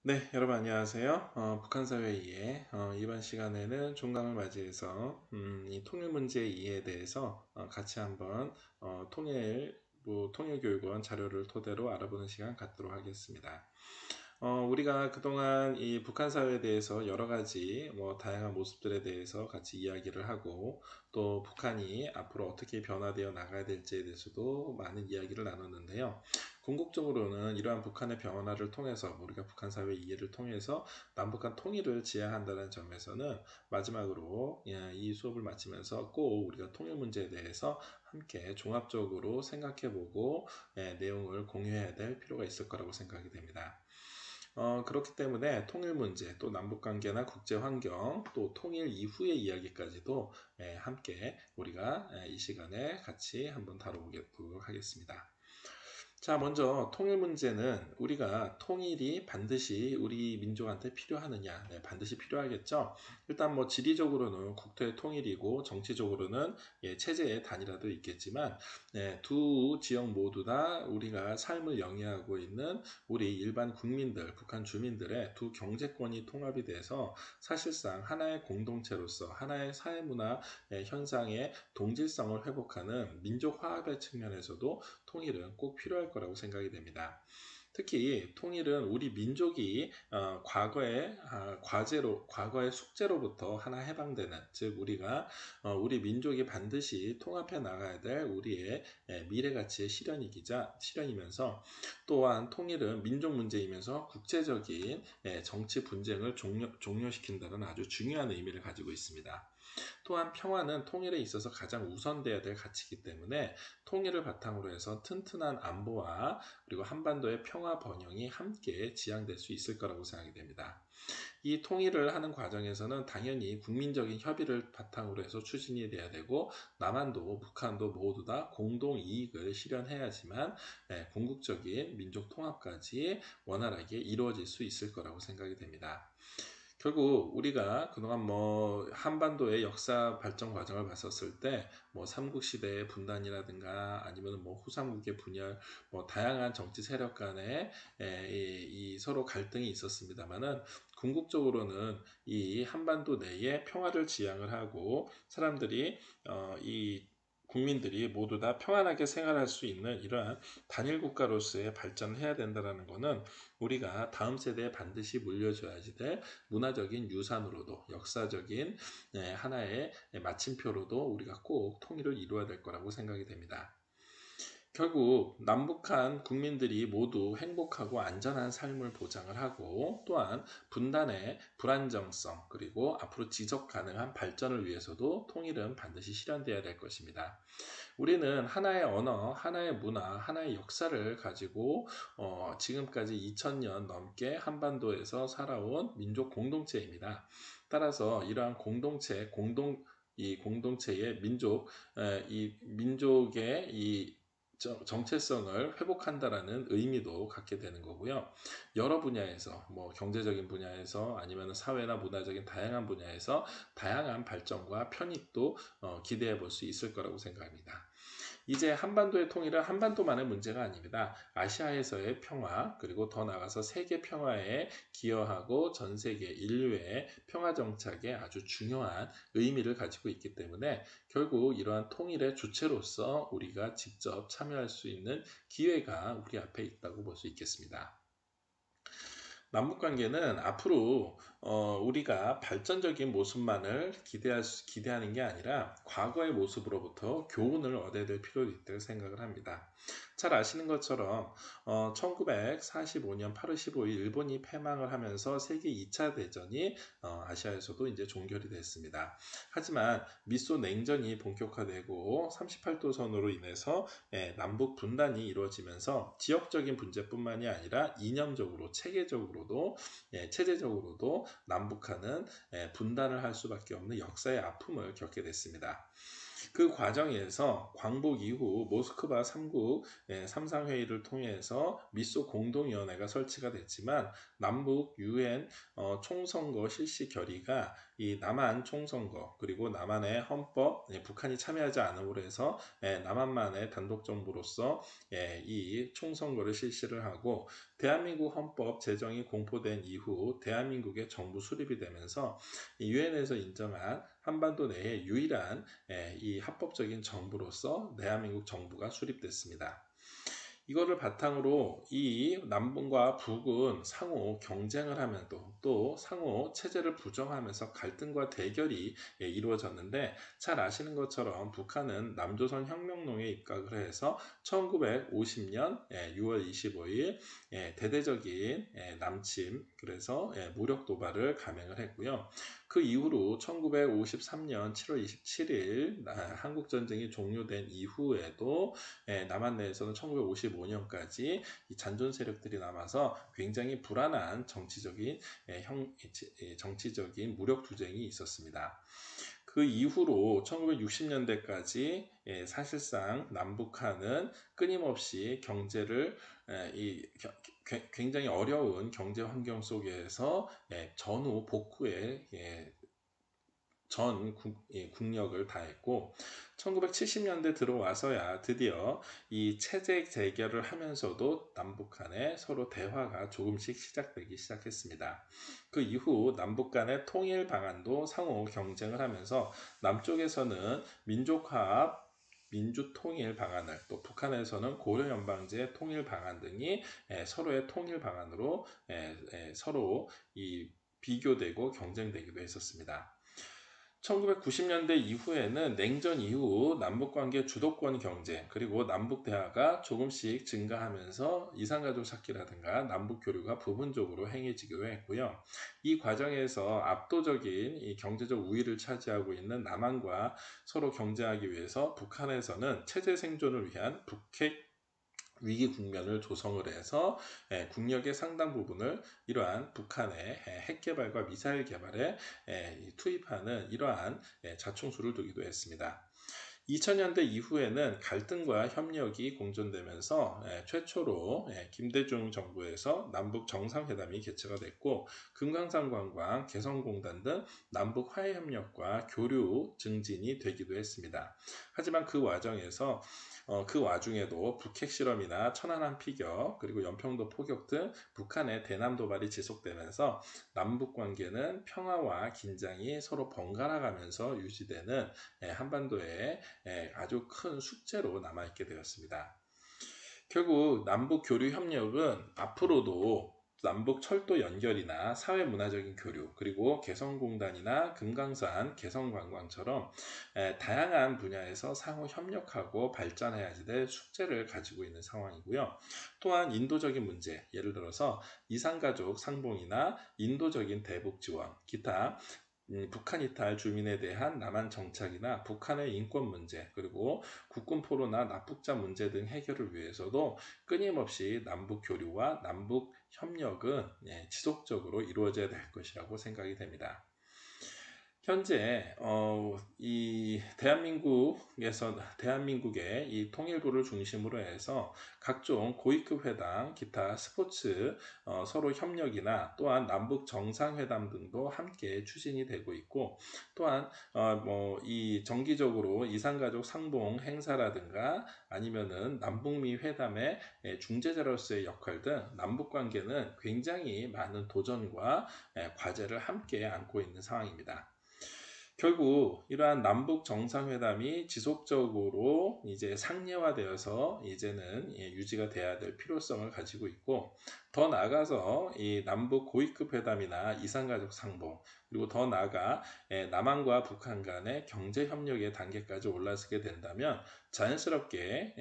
네, 여러분 안녕하세요. 북한 사회 이해 이번 시간에는 종강을 맞이해서 이 통일 문제 이해에 대해서 같이 한번 통일교육원 자료를 토대로 알아보는 시간 갖도록 하겠습니다. 우리가 그동안 이 북한 사회에 대해서 여러 가지 다양한 모습들에 대해서 같이 이야기를 하고 또 북한이 앞으로 어떻게 변화되어 나가야 될지에 대해서도 많은 이야기를 나눴는데요. 궁극적으로는 이러한 북한의 변화를 통해서 우리가 북한 사회 이해를 통해서 남북한 통일을 지향한다는 점에서는 마지막으로 이 수업을 마치면서 꼭 우리가 통일 문제에 대해서 함께 종합적으로 생각해보고 내용을 공유해야 될 필요가 있을 거라고 생각이 됩니다. 그렇기 때문에 통일 문제, 또 남북관계나 국제환경, 또 통일 이후의 이야기까지도 함께 우리가 이 시간에 같이 한번 다뤄보도록 하겠습니다. 자, 먼저 통일 문제는 우리가 통일이 반드시 우리 민족한테 필요하느냐? 네, 반드시 필요하겠죠. 일단 지리적으로는 국토의 통일이고 정치적으로는 체제의 단일화도 있겠지만 두 지역 모두 다 우리가 삶을 영위하고 있는 우리 일반 국민들, 북한 주민들의 두 경제권이 통합이 돼서 사실상 하나의 공동체로서 하나의 사회문화 현상의 동질성을 회복하는 민족 화합의 측면에서도 통일은 꼭 필요할 거라고 생각이 됩니다. 특히 통일은 우리 민족이 과거의 숙제로부터 하나 해방되는, 즉 우리가 우리 민족이 반드시 통합해 나가야 될 우리의 미래 가치의 실현이면서 또한 통일은 민족 문제이면서 국제적인 정치 분쟁을 종료시킨다는 아주 중요한 의미를 가지고 있습니다. 또한 평화는 통일에 있어서 가장 우선돼야 될 가치이기 때문에 통일을 바탕으로 해서 튼튼한 안보와 그리고 한반도의 평화 번영이 함께 지향될 수 있을 거라고 생각이 됩니다. 이 통일을 하는 과정에서는 당연히 국민적인 협의를 바탕으로 해서 추진이 돼야 되고 남한도 북한도 모두 다 공동 이익을 실현해야지만 궁극적인 민족 통합까지 원활하게 이루어질 수 있을 거라고 생각이 됩니다. 결국 우리가 그동안 한반도의 역사 발전 과정을 봤었을 때 삼국시대의 분단이라든가 아니면 후삼국의 분열 다양한 정치 세력 간의 이 서로 갈등이 있었습니다만은 궁극적으로는 이 한반도 내에 평화를 지향을 하고 사람들이 이 국민들이 모두 다 평안하게 생활할 수 있는 이러한 단일 국가로서의 발전을 해야 된다는 것은 우리가 다음 세대에 반드시 물려줘야지 될 문화적인 유산으로도 역사적인 하나의 마침표로도 우리가 꼭 통일을 이루어야 될 거라고 생각이 됩니다. 결국 남북한 국민들이 모두 행복하고 안전한 삶을 보장을 하고 또한 분단의 불안정성 그리고 앞으로 지속 가능한 발전을 위해서도 통일은 반드시 실현되어야 될 것입니다. 우리는 하나의 언어, 하나의 문화, 하나의 역사를 가지고 지금까지 2000년 넘게 한반도에서 살아온 민족 공동체입니다. 따라서 이러한 이 공동체의 이 민족의 이 정체성을 회복한다라는 의미도 갖게 되는 거고요. 여러 분야에서 경제적인 분야에서 아니면 사회나 문화적인 다양한 분야에서 다양한 발전과 편익도 기대해 볼 수 있을 거라고 생각합니다. 이제 한반도의 통일은 한반도만의 문제가 아닙니다. 아시아에서의 평화 그리고 더 나아가서 세계 평화에 기여하고 전 세계 인류의 평화 정착에 아주 중요한 의미를 가지고 있기 때문에 결국 이러한 통일의 주체로서 우리가 직접 참여할 수 있는 기회가 우리 앞에 있다고 볼 수 있겠습니다. 남북관계는 앞으로 우리가 발전적인 모습만을 기대하는 게 아니라 과거의 모습으로부터 교훈을 얻어야 될 필요도 있다고 생각을 합니다. 잘 아시는 것처럼 1945년 8월 15일 일본이 패망을 하면서 세계 2차 대전이 아시아에서도 이제 종결이 됐습니다. 하지만 미소 냉전이 본격화되고 38도선으로 인해서 남북 분단이 이루어지면서 지역적인 문제뿐만이 아니라 이념적으로 체제적으로도 남북한은 분단을 할 수밖에 없는 역사의 아픔을 겪게 됐습니다. 그 과정에서 광복 이후 모스크바 3국 3상회의를 통해서 미소 공동위원회가 설치가 됐지만 남북 유엔 총선거 실시 결의가 이 남한 총선거 그리고 남한의 헌법 북한이 참여하지 않음으로 해서 남한만의 단독 정부로서 이 총선거를 실시를 하고 대한민국 헌법 제정이 공포된 이후 대한민국의 정부 수립이 되면서 유엔에서 인정한 한반도 내의 유일한 이 합법적인 정부로서 대한민국 정부가 수립됐습니다. 이거를 바탕으로 이 남북과 북은 상호 경쟁을 하면서 또 상호 체제를 부정하면서 갈등과 대결이 이루어졌는데, 잘 아시는 것처럼 북한은 남조선 혁명론에 입각을 해서 1950년 6월 25일 대대적인 남침, 그래서 무력 도발을 감행을 했고요. 그 이후로 1953년 7월 27일 한국전쟁이 종료된 이후에도 남한 내에서는 1955년까지 이 잔존 세력들이 남아서 굉장히 불안한 정치적인 무력 투쟁이 있었습니다. 그 이후로 1960년대까지 사실상 남북한은 끊임없이 경제를 굉장히 어려운 경제 환경 속에서 전후 복구에 국력을 다했고, 1970년대 들어와서야 드디어 이 체제 재결을 하면서도 남북 간에 서로 대화가 조금씩 시작되기 시작했습니다. 그 이후 남북 간의 통일 방안도 상호 경쟁을 하면서 남쪽에서는 민족화합 민주통일 방안을, 또 북한에서는 고려연방제 통일 방안 등이 서로의 통일 방안으로 서로 비교되고 경쟁되기도 했었습니다. 1990년대 이후에는 냉전 이후 남북관계 주도권 경쟁, 그리고 남북 대화가 조금씩 증가하면서 이산가족 찾기라든가 남북 교류가 부분적으로 행해지기도 했고요. 이 과정에서 압도적인 이 경제적 우위를 차지하고 있는 남한과 서로 경쟁하기 위해서 북한에서는 체제 생존을 위한 북핵 위기 국면을 조성을 해서 국력의 상당 부분을 이러한 북한의 핵 개발과 미사일 개발에 투입하는 이러한 자충수를 두기도 했습니다. 2000년대 이후에는 갈등과 협력이 공존되면서 최초로 김대중 정부에서 남북 정상회담이 개최가 됐고, 금강산 관광, 개성공단 등 남북 화해협력과 교류 증진이 되기도 했습니다. 하지만 그 와중에도 북핵 실험이나 천안함 피격, 그리고 연평도 포격 등 북한의 대남 도발이 지속되면서 남북 관계는 평화와 긴장이 서로 번갈아 가면서 유지되는 한반도의 아주 큰 숙제로 남아있게 되었습니다. 결국 남북 교류 협력은 앞으로도 남북 철도 연결이나 사회문화적인 교류, 그리고 개성공단이나 금강산 개성관광처럼 다양한 분야에서 상호 협력하고 발전해야지 될 숙제를 가지고 있는 상황이고요. 또한 인도적인 문제, 예를 들어서 이산가족 상봉이나 인도적인 대북 지원, 기타 북한 이탈 주민에 대한 남한 정착이나 북한의 인권 문제, 그리고 국군 포로나 납북자 문제 등 해결을 위해서도 끊임없이 남북 교류와 남북 협력은 지속적으로 이루어져야 될 것이라고 생각이 됩니다. 현재 이 대한민국의 이 통일부를 중심으로 해서 각종 고위급 회담, 기타 스포츠 서로 협력이나 또한 남북 정상회담 등도 함께 추진이 되고 있고, 또한 이 정기적으로 이산가족 상봉 행사라든가 아니면은 남북미 회담의 중재자로서의 역할 등 남북 관계는 굉장히 많은 도전과 과제를 함께 안고 있는 상황입니다. 결국 이러한 남북 정상회담이 지속적으로 이제 상례화되어서 이제는 유지가 돼야 될 필요성을 가지고 있고, 더 나아가서 이 남북 고위급 회담이나 이산가족 상봉, 그리고 더 나아가 남한과 북한 간의 경제 협력의 단계까지 올라서게 된다면 자연스럽게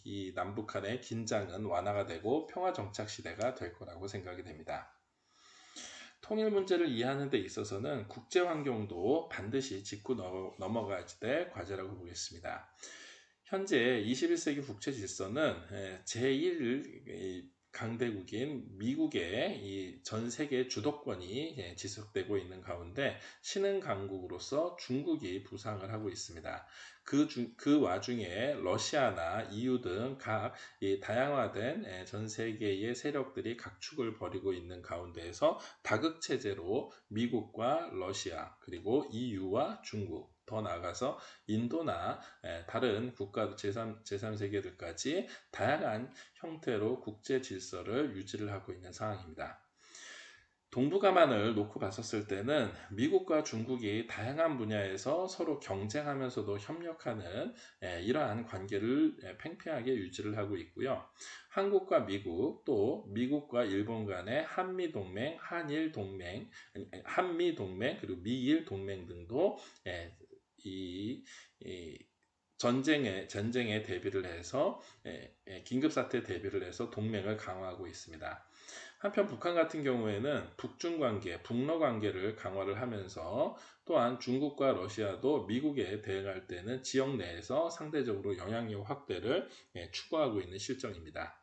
이 남북 간의 긴장은 완화가 되고 평화 정착 시대가 될 거라고 생각이 됩니다. 통일 문제를 이해하는 데 있어서는 국제 환경도 반드시 짚고 넘어가야 될 과제라고 보겠습니다. 현재 21세기 국제 질서는 제1 강대국인 미국의 이 전 세계 주도권이 지속되고 있는 가운데 신흥 강국으로서 중국이 부상을 하고 있습니다. 그 와중에 러시아나 EU 등 각 다양화된 전 세계의 세력들이 각축을 벌이고 있는 가운데에서 다극체제로 미국과 러시아, 그리고 EU와 중국, 더 나아가서 인도나 다른 국가 제3세계들까지 다양한 형태로 국제 질서를 유지를 하고 있는 상황입니다. 동북아만을 놓고 봤었을 때는 미국과 중국이 다양한 분야에서 서로 경쟁하면서도 협력하는 이러한 관계를 팽팽하게 유지를 하고 있고요. 한국과 미국, 또 미국과 일본 간의 한미동맹, 한일동맹, 한미동맹, 그리고 미일동맹 등도 이 전쟁에 대비를 해서 긴급사태 대비를 해서 동맹을 강화하고 있습니다. 한편 북한 같은 경우에는 북중 관계, 북러 관계를 강화를 하면서 또한 중국과 러시아도 미국에 대응할 때는 지역 내에서 상대적으로 영향력 확대를 추구하고 있는 실정입니다.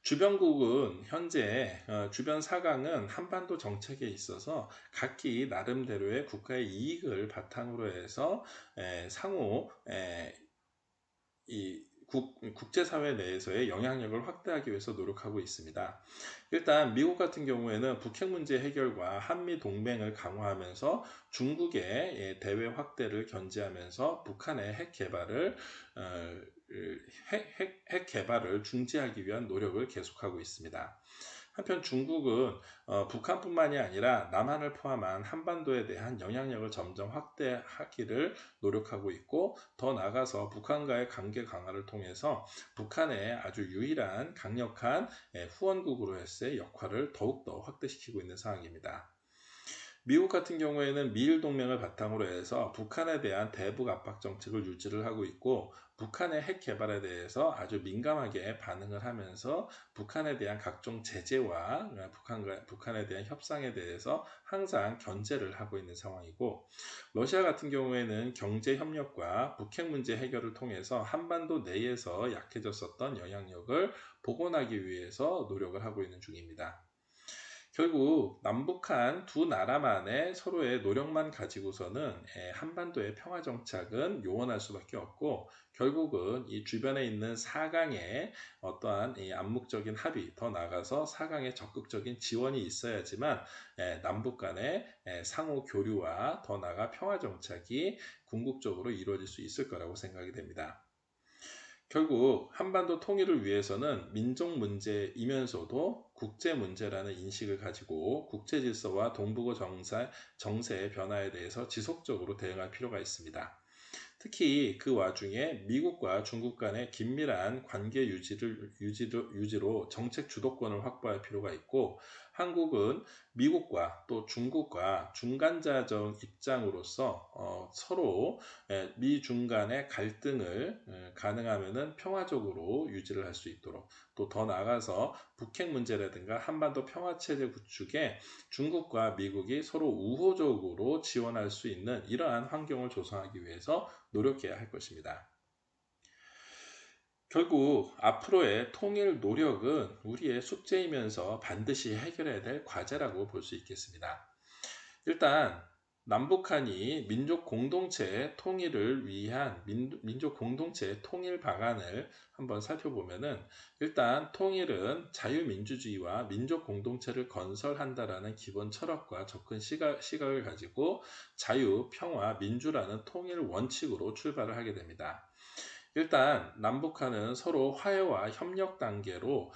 주변국은 현재 주변 사강은 한반도 정책에 있어서 각기 나름대로의 국가의 이익을 바탕으로 해서 상호 국제사회 내에서의 영향력을 확대하기 위해서 노력하고 있습니다. 일단 미국 같은 경우에는 북핵 문제 해결과 한미 동맹을 강화하면서 중국의 대외 확대를 견제하면서 북한의 핵 개발을 중지하기 위한 노력을 계속하고 있습니다. 한편 중국은 북한뿐만이 아니라 남한을 포함한 한반도에 대한 영향력을 점점 확대하기를 노력하고 있고, 더 나아가서 북한과의 관계 강화를 통해서 북한의 아주 유일한 강력한 후원국으로서의 역할을 더욱더 확대시키고 있는 상황입니다. 미국 같은 경우에는 미일 동맹을 바탕으로 해서 북한에 대한 대북 압박 정책을 유지를 하고 있고, 북한의 핵 개발에 대해서 아주 민감하게 반응을 하면서 북한에 대한 각종 제재와 북한에 대한 협상에 대해서 항상 견제를 하고 있는 상황이고, 러시아 같은 경우에는 경제 협력과 북핵 문제 해결을 통해서 한반도 내에서 약해졌었던 영향력을 복원하기 위해서 노력을 하고 있는 중입니다. 결국 남북한 두 나라만의 서로의 노력만 가지고서는 한반도의 평화 정착은 요원할 수밖에 없고, 결국은 이 주변에 있는 사강의 어떠한 이 암묵적인 합의, 더 나아가서 사강의 적극적인 지원이 있어야지만 남북 간의 상호 교류와 더 나아가 평화 정착이 궁극적으로 이루어질 수 있을 거라고 생각이 됩니다. 결국 한반도 통일을 위해서는 민족 문제이면서도 국제 문제라는 인식을 가지고 국제 질서와 동북아 정세의 변화에 대해서 지속적으로 대응할 필요가 있습니다. 특히 그 와중에 미국과 중국 간의 긴밀한 관계 유지로 정책 주도권을 확보할 필요가 있고, 한국은 미국과 또 중국과 중간자적 입장으로서 서로 미중 간의 갈등을 가능하면 평화적으로 유지를 할 수 있도록, 또 더 나아가서 북핵 문제라든가 한반도 평화체제 구축에 중국과 미국이 서로 우호적으로 지원할 수 있는 이러한 환경을 조성하기 위해서 노력해야 할 것입니다. 결국 앞으로의 통일 노력은 우리의 숙제이면서 반드시 해결해야 될 과제라고 볼 수 있겠습니다. 일단 남북한이 민족 공동체 통일을 위한 민족 공동체 통일 방안을 한번 살펴보면은, 일단 통일은 자유민주주의와 민족 공동체를 건설한다라는 기본 철학과 접근 시각을 가지고 자유, 평화, 민주라는 통일 원칙으로 출발을 하게 됩니다. 일단 남북한은 서로 화해와 협력 단계로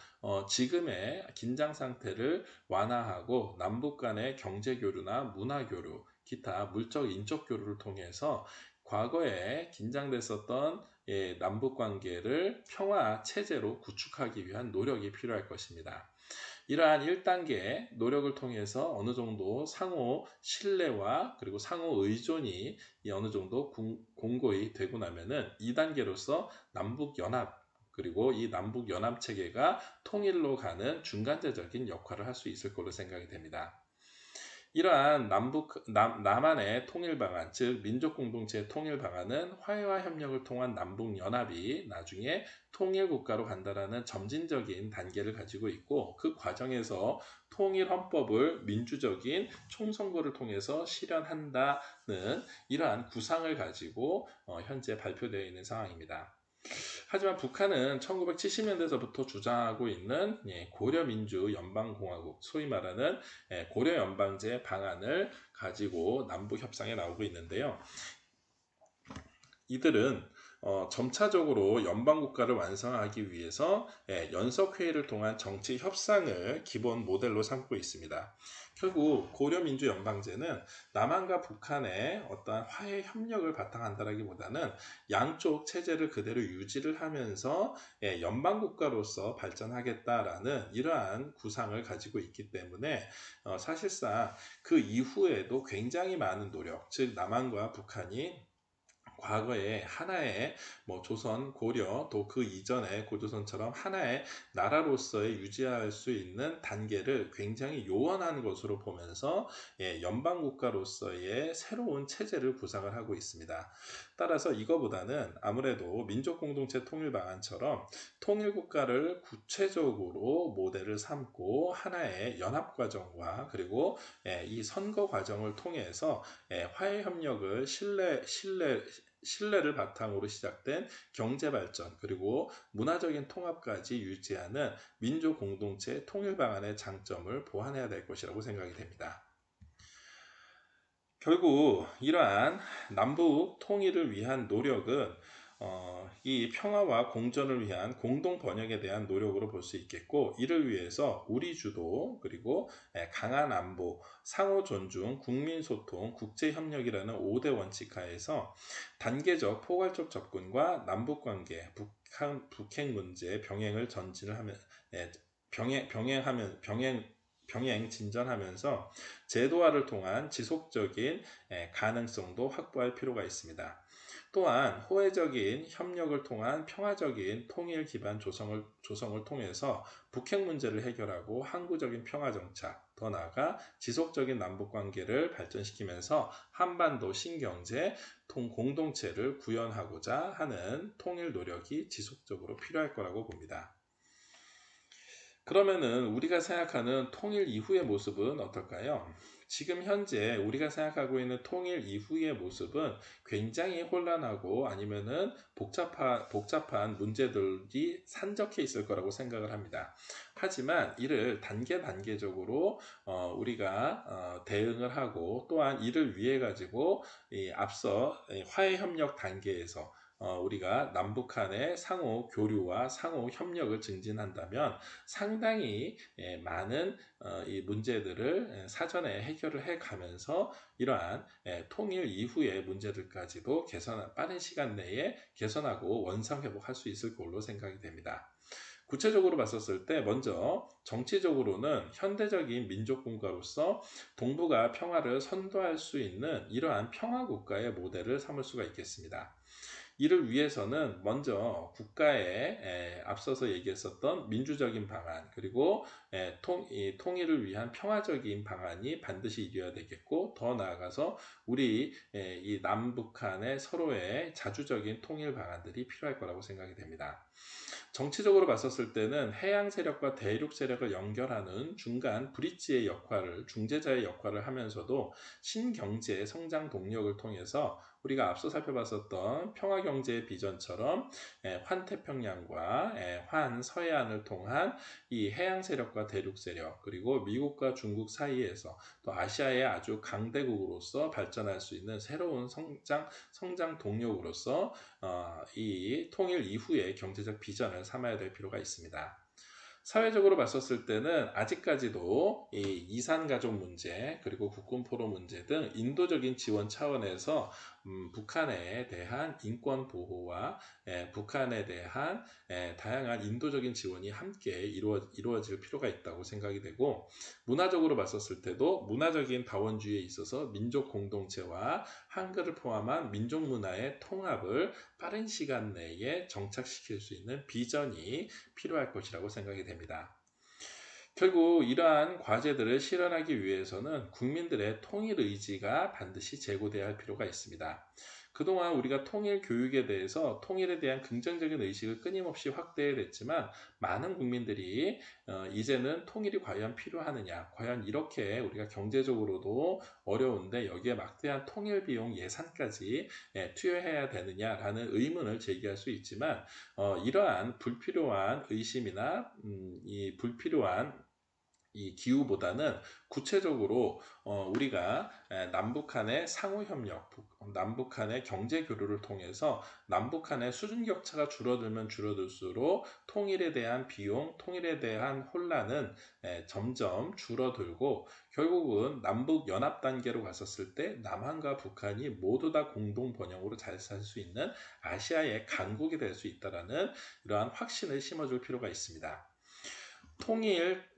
지금의 긴장 상태를 완화하고 남북 간의 경제 교류나 문화 교류, 기타 물적 인적 교류를 통해서 과거에 긴장됐었던 남북 관계를 평화 체제로 구축하기 위한 노력이 필요할 것입니다. 이러한 1단계 노력을 통해서 어느 정도 상호 신뢰와 그리고 상호 의존이 어느 정도 공고히 되고 나면은 2단계로서 남북연합, 그리고 이 남북연합 체계가 통일로 가는 중간재적인 역할을 할 수 있을 걸로 생각이 됩니다. 이러한 남한의 통일 방안, 즉 민족 공동체 통일 방안은 화해와 협력을 통한 남북 연합이 나중에 통일 국가로 간다라는 점진적인 단계를 가지고 있고, 그 과정에서 통일 헌법을 민주적인 총선거를 통해서 실현한다는 이러한 구상을 가지고 현재 발표되어 있는 상황입니다. 하지만 북한은 1970년대에서부터 주장하고 있는 고려민주연방공화국, 소위 말하는 고려연방제 방안을 가지고 남북협상에 나오고 있는데요. 이들은 점차적으로 연방국가를 완성하기 위해서 연석회의를 통한 정치 협상을 기본 모델로 삼고 있습니다. 결국 고려민주연방제는 남한과 북한의 어떠한 화해 협력을 바탕한다라기보다는 양쪽 체제를 그대로 유지를 하면서 연방국가로서 발전하겠다라는 이러한 구상을 가지고 있기 때문에 사실상 그 이후에도 굉장히 많은 노력, 즉 남한과 북한이 과거에 하나의 조선, 고려 또 그 이전의 고조선처럼 하나의 나라로서의 유지할 수 있는 단계를 굉장히 요원한 것으로 보면서 연방국가로서의 새로운 체제를 구상을 하고 있습니다. 따라서 이거보다는 아무래도 민족공동체 통일방안처럼 통일국가를 구체적으로 모델을 삼고 하나의 연합과정과 그리고 이 선거 과정을 통해서 화해협력을 신뢰를 바탕으로 시작된 경제발전 그리고 문화적인 통합까지 유지하는 민족공동체 통일방안의 장점을 보완해야 될 것이라고 생각이 됩니다. 결국 이러한 남북 통일을 위한 노력은 이 평화와 공존을 위한 공동 번영에 대한 노력으로 볼 수 있겠고, 이를 위해서 우리 주도 그리고 강한 안보, 상호 존중, 국민 소통, 국제 협력이라는 5대 원칙 하에서 단계적 포괄적 접근과 남북 관계, 북핵 문제 병행을 전진을 하면 병행 진전하면서 제도화를 통한 지속적인 가능성도 확보할 필요가 있습니다. 또한 호혜적인 협력을 통한 평화적인 통일 기반 조성을 통해서 북핵 문제를 해결하고 항구적인 평화 정착, 더 나아가 지속적인 남북 관계를 발전시키면서 한반도 신경제 공동체를 구현하고자 하는 통일 노력이 지속적으로 필요할 거라고 봅니다. 그러면은 우리가 생각하는 통일 이후의 모습은 어떨까요? 지금 현재 우리가 생각하고 있는 통일 이후의 모습은 굉장히 혼란하고 아니면은 복잡한 문제들이 산적해 있을 거라고 생각을 합니다. 하지만 이를 단계적으로 우리가 대응을 하고 또한 이를 위해 가지고 앞서 화해협력 단계에서 우리가 남북 간의 상호 교류와 상호 협력을 증진한다면 상당히 많은 이 문제들을 사전에 해결을 해 가면서 이러한 통일 이후의 문제들까지도 빠른 시간 내에 개선하고 원상 회복할 수 있을 걸로 생각이 됩니다. 구체적으로 봤었을 때 먼저 정치적으로는 현대적인 민족국가로서 동북아 평화를 선도할 수 있는 이러한 평화국가의 모델을 삼을 수가 있겠습니다. 이를 위해서는 먼저 국가에 앞서서 얘기했었던 민주적인 방안 그리고 통일을 위한 평화적인 방안이 반드시 이루어야 되겠고, 더 나아가서 우리 이 남북한의 서로의 자주적인 통일 방안들이 필요할 거라고 생각이 됩니다. 정치적으로 봤었을 때는 해양 세력과 대륙 세력을 연결하는 중간 브릿지의 역할을, 중재자의 역할을 하면서도 신경제 성장 동력을 통해서 우리가 앞서 살펴봤었던 평화경제 비전처럼 환태평양과 환서해안을 통한 이 해양 세력과 대륙 세력 그리고 미국과 중국 사이에서 또 아시아의 아주 강대국으로서 발전할 수 있는 새로운 성장 동력으로서 이 통일 이후의 경제적 비전을 삼아야 될 필요가 있습니다. 사회적으로 봤었을 때는 아직까지도 이 이산가족 문제 그리고 국군포로 문제 등 인도적인 지원 차원에서 북한에 대한 인권 보호와 북한에 대한 다양한 인도적인 지원이 함께 이루어질 필요가 있다고 생각이 되고, 문화적으로 봤었을 때도 문화적인 다원주의에 있어서 민족 공동체와 한글을 포함한 민족 문화의 통합을 빠른 시간 내에 정착시킬 수 있는 비전이 필요할 것이라고 생각이 됩니다. 결국 이러한 과제들을 실현하기 위해서는 국민들의 통일 의지가 반드시 제고되어야 할 필요가 있습니다. 그동안 우리가 통일 교육에 대해서 통일에 대한 긍정적인 의식을 끊임없이 확대했지만 많은 국민들이 이제는 통일이 과연 필요하느냐, 과연 이렇게 우리가 경제적으로도 어려운데 여기에 막대한 통일 비용 예산까지 투여해야 되느냐라는 의문을 제기할 수 있지만 이러한 불필요한 의심이나 이 불필요한 이 기후보다는 구체적으로 우리가 남북 간의 상호 협력, 남북 간의 경제 교류를 통해서 남북 간의 수준 격차가 줄어들면 줄어들수록 통일에 대한 비용, 통일에 대한 혼란은 점점 줄어들고 결국은 남북 연합 단계로 갔었을 때 남한과 북한이 모두 다 공동 번영으로 잘 살 수 있는 아시아의 강국이 될 수 있다라는 이러한 확신을 심어줄 필요가 있습니다.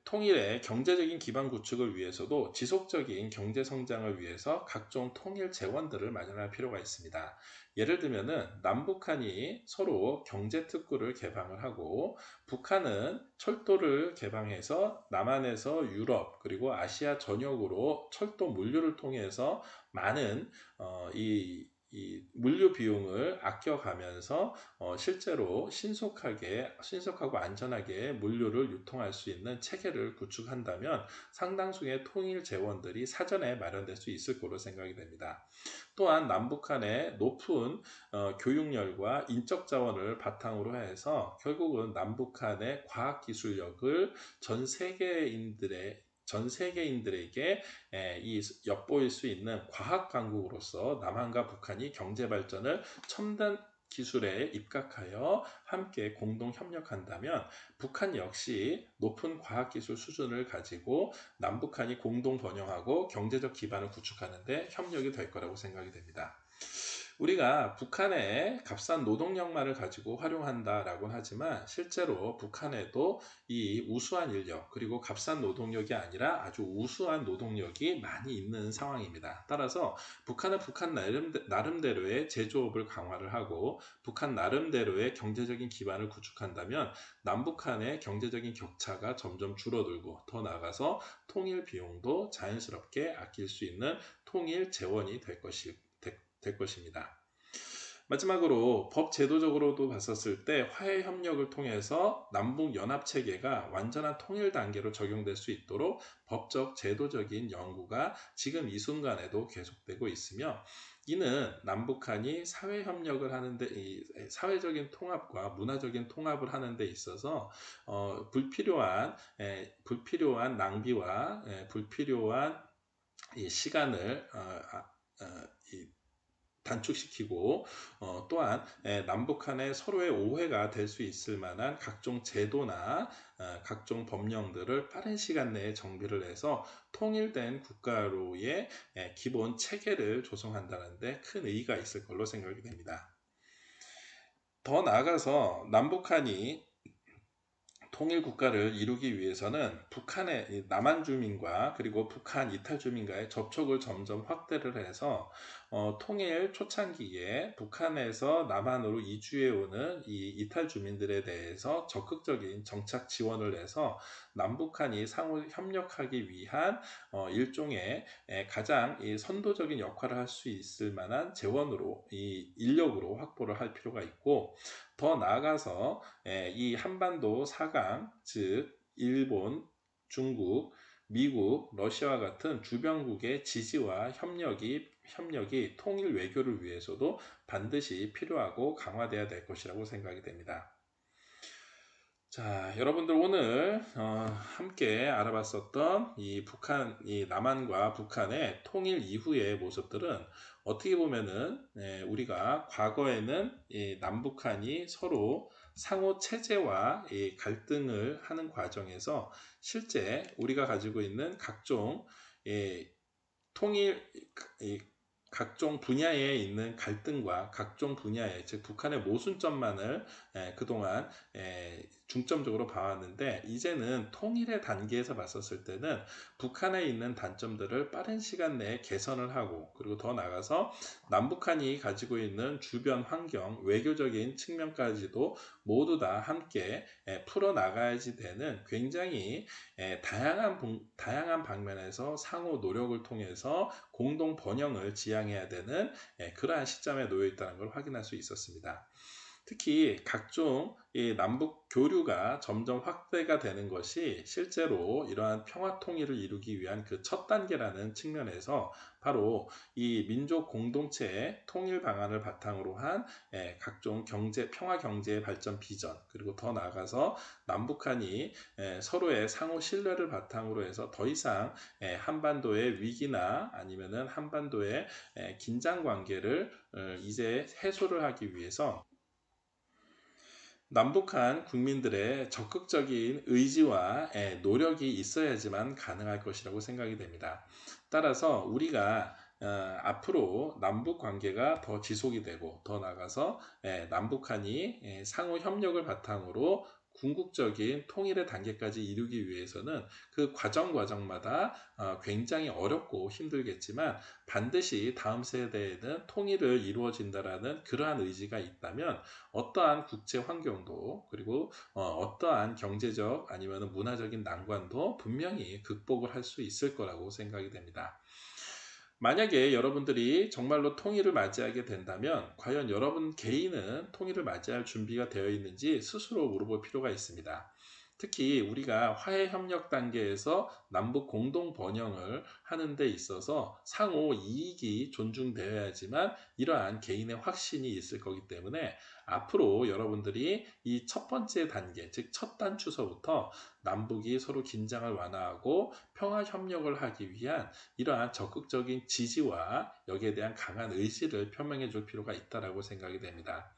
통일의 경제적인 기반 구축을 위해서도 지속적인 경제 성장을 위해서 각종 통일 재원들을 마련할 필요가 있습니다. 예를 들면은 남북한이 서로 경제 특구를 개방을 하고 북한은 철도를 개방해서 남한에서 유럽 그리고 아시아 전역으로 철도 물류를 통해서 많은 이 물류 비용을 아껴가면서 실제로 신속하고 안전하게 물류를 유통할 수 있는 체계를 구축한다면 상당수의 통일 재원들이 사전에 마련될 수 있을 거로 생각이 됩니다. 또한 남북한의 높은 교육열과 인적 자원을 바탕으로 해서 결국은 남북한의 과학기술력을 전 세계인들에게 엿보일 수 있는 과학 강국으로서 남한과 북한이 경제 발전을 첨단 기술에 입각하여 함께 공동 협력한다면 북한 역시 높은 과학기술 수준을 가지고 남북한이 공동 번영하고 경제적 기반을 구축하는 데 협력이 될 거라고 생각이 됩니다. 우리가 북한의 값싼 노동력만을 가지고 활용한다라고 하지만 실제로 북한에도 이 우수한 인력 그리고 값싼 노동력이 아니라 아주 우수한 노동력이 많이 있는 상황입니다. 따라서 북한은 북한 나름대로의 제조업을 강화를 하고 북한 나름대로의 경제적인 기반을 구축한다면 남북한의 경제적인 격차가 점점 줄어들고 더 나아가서 통일 비용도 자연스럽게 아낄 수 있는 통일 재원이 될 것입니다. 마지막으로 법 제도적으로도 봤었을 때 화해 협력을 통해서 남북 연합 체계가 완전한 통일 단계로 적용될 수 있도록 법적 제도적인 연구가 지금 이 순간에도 계속되고 있으며 이는 남북한이 사회 협력을 하는데 이 사회적인 통합과 문화적인 통합을 하는 데 있어서 불필요한 낭비와 불필요한 이 시간을 단축시키고 또한 남북한의 서로의 오해가 될 수 있을 만한 각종 제도나 각종 법령들을 빠른 시간 내에 정비를 해서 통일된 국가로의 기본 체계를 조성한다는 데 큰 의의가 있을 걸로 생각이 됩니다. 더 나아가서 남북한이 통일 국가를 이루기 위해서는 북한의 남한 주민과 그리고 북한 이탈 주민과의 접촉을 점점 확대를 해서 통일 초창기에 북한에서 남한으로 이주해 오는 이 이탈 주민들에 대해서 적극적인 정착 지원을 해서 남북한이 상호 협력하기 위한 일종의 가장 선도적인 역할을 할 수 있을 만한 재원으로 이 인력으로 확보를 할 필요가 있고 더 나아가서 이 한반도 4강, 즉 일본, 중국, 미국, 러시아와 같은 주변국의 지지와 협력이 통일 외교를 위해서도 반드시 필요하고 강화되어야 될 것이라고 생각이 됩니다. 자, 여러분들 오늘 함께 알아봤었던 이 남한과 북한의 통일 이후의 모습들은 어떻게 보면은 우리가 과거에는 남북한이 서로 상호 체제와 갈등을 하는 과정에서 실제 우리가 가지고 있는 각종 통일 각종 분야에 있는 갈등과 각종 분야의 즉 북한의 모순점만을 그동안 중점적으로 봐왔는데, 이제는 통일의 단계에서 봤었을 때는 북한에 있는 단점들을 빠른 시간 내에 개선을 하고, 그리고 더 나아가서 남북한이 가지고 있는 주변 환경, 외교적인 측면까지도 모두 다 함께 풀어나가야지 되는 굉장히 다양한 방면에서 상호 노력을 통해서 공동 번영을 지향해야 되는 그러한 시점에 놓여 있다는 걸 확인할 수 있었습니다. 특히 각종 이 남북 교류가 점점 확대가 되는 것이 실제로 이러한 평화 통일을 이루기 위한 그 첫 단계라는 측면에서 바로 이 민족 공동체의 통일 방안을 바탕으로 한 각종 평화 경제 발전 비전, 그리고 더 나아가서 남북한이 서로의 상호 신뢰를 바탕으로 해서 더 이상 한반도의 위기나 아니면은 한반도의 긴장 관계를 이제 해소를 하기 위해서 남북한 국민들의 적극적인 의지와 노력이 있어야지만 가능할 것이라고 생각이 됩니다. 따라서 우리가 앞으로 남북 관계가 더 지속이 되고, 더 나아가서 남북한이 상호 협력을 바탕으로 궁극적인 통일의 단계까지 이루기 위해서는 그 과정마다 굉장히 어렵고 힘들겠지만, 반드시 다음 세대에는 통일을 이루어진다라는 그러한 의지가 있다면 어떠한 국제 환경도, 그리고 어떠한 경제적 아니면 문화적인 난관도 분명히 극복을 할 수 있을 거라고 생각이 됩니다. 만약에 여러분들이 정말로 통일을 맞이하게 된다면 과연 여러분 개인은 통일을 맞이할 준비가 되어 있는지 스스로 물어볼 필요가 있습니다. 특히 우리가 화해협력 단계에서 남북 공동 번영을 하는 데 있어서 상호 이익이 존중되어야지만 이러한 개인의 확신이 있을 거기 때문에, 앞으로 여러분들이 이 첫 번째 단계, 즉 첫 단추서부터 남북이 서로 긴장을 완화하고 평화 협력을 하기 위한 이러한 적극적인 지지와 여기에 대한 강한 의지를 표명해 줄 필요가 있다고 생각이 됩니다.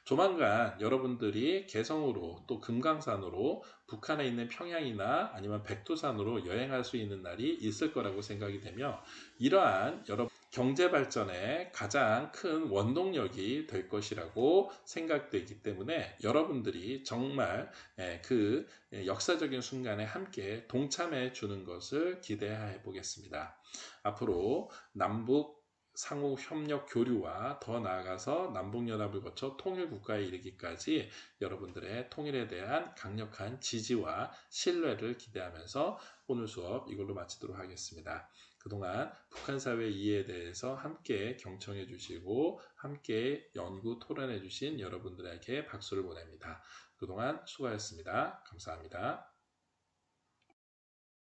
조만간 여러분들이 개성으로 또 금강산으로 북한에 있는 평양이나 아니면 백두산으로 여행할 수 있는 날이 있을 거라고 생각이 되며, 이러한 여러분 경제 발전의 가장 큰 원동력이 될 것이라고 생각되기 때문에 여러분들이 정말 그 역사적인 순간에 함께 동참해 주는 것을 기대해 보겠습니다. 앞으로 남북 상호 협력 교류와 더 나아가서 남북연합을 거쳐 통일국가에 이르기까지 여러분들의 통일에 대한 강력한 지지와 신뢰를 기대하면서 오늘 수업 이걸로 마치도록 하겠습니다. 그동안 북한 사회 이해에 대해서 함께 경청해 주시고 함께 연구 토론해 주신 여러분들에게 박수를 보냅니다. 그동안 수고하셨습니다. 감사합니다.